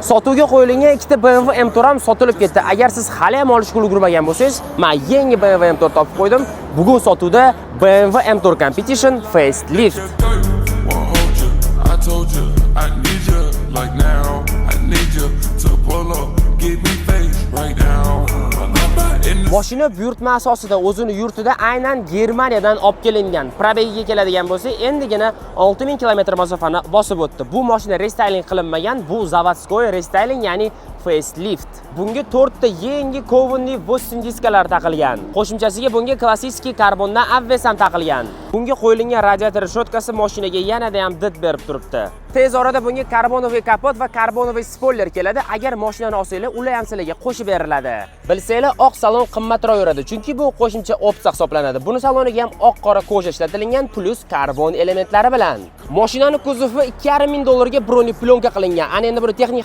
Sotuvga qo'yilgan ikkita BMW M4 ham sotilib ketdi. Agar siz hali ham olishga ulgurmagan bo'lsangiz, men yangi BMW M4 topib qo'ydim. Bugun sotuvda BMW M4 Competition Facelift. Mashina buyurtma asosida o'zini yurtida aynan Germaniyadan olib kelingan. Probegiga keladigan bo'lsa, endigina 6000 km masofani bosib o'tdi. Bu mashina restyling qilinmagan, bu zavodskoy restyling, ya'ni facelift. Bunga 4 ta yangi Kovanli Boston diskalar taqilgan. Qo'shimchasiga bunga klassik karbondan obves ham taqilgan. Bunga qo'yilgan radiator reshotkasi mashinaga yanada ham did berib turibdi. Tez orada bunga karbonoviy kapot va karbonoviy spoiler keladi. Agar mashinani olsanglar, ular ham sizlarga qo'shib beriladi. Bilsanglar, oq salon qimmatroq yuradi, chunki bu qo'shimcha opsiya hisoblanadi. Buni saloniga ham oq qora koja ishlatilgan plus karbon elementlari bilan. Mashinani kuzovi $2500 ga broni plyonka qilingan. Ana endi buni texnik